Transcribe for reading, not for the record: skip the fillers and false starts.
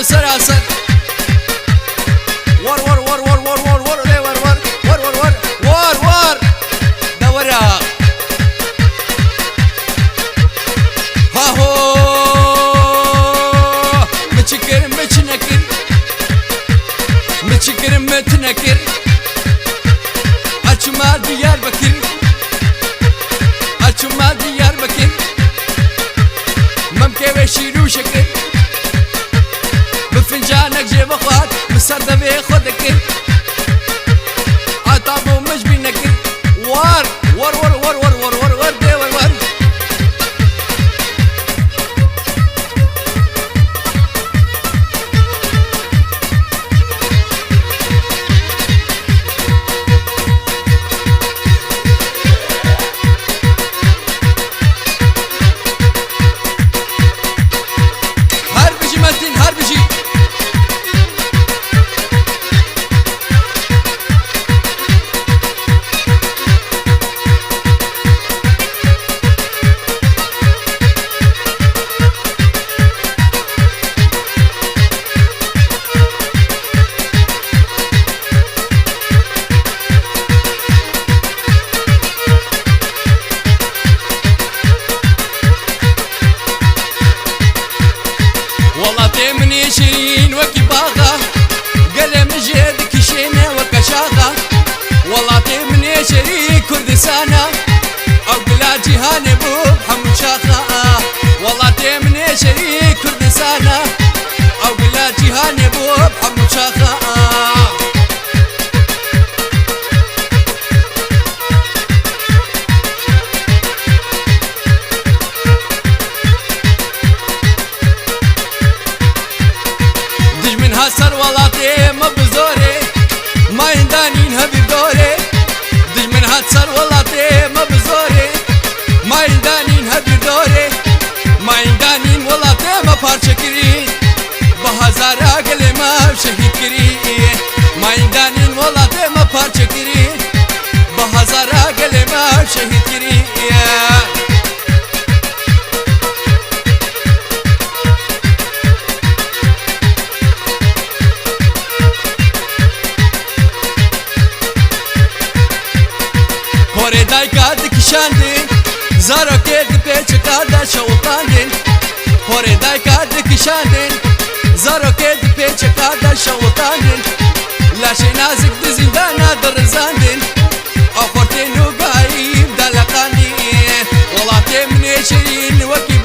سراسر ور ور ور ور ور ور ور ور ور ور ور ور ور ور دورا ها هو متشكر متنكر متشكر متنكر أشمال ديار بكر أشمال ديار بكر ممكن بشيلو شكر بفنجانك جيب اخوات مسرده بخدك عطابو مش بينكر وار ور ور ور ور ور ور ور دي ور ور هربجي متين هربجي من شيرين وكي باغا قلم جيدك شينه وكشاغا والله من شيرين كردستانا او بلا جهان بو محمد شاخا والله من شيرين كردستانا او بلا جهان بو محمد شاخا سر ولاتي ما بزوري ما يندانين هبي دوري دج من هاد سر ولاتي ما بزوري ما يندانين هبي دوري ما يندانين ولاتي ما بارشكري بهزارا قلي ما شهيد كري ما يندانين ولاتي ما بارشكري بهزارا قلي ما شهيد كري پوری دای کاد کشاندین زارو کد پیچ کادا شوطاندین پوری دای کاد کشاندین زارو کد پیچ کادا شوطاندین لاشی نازک د زندانا درزاندین آخرتین و گایب دلقاندین ولاتي من شيرين وكي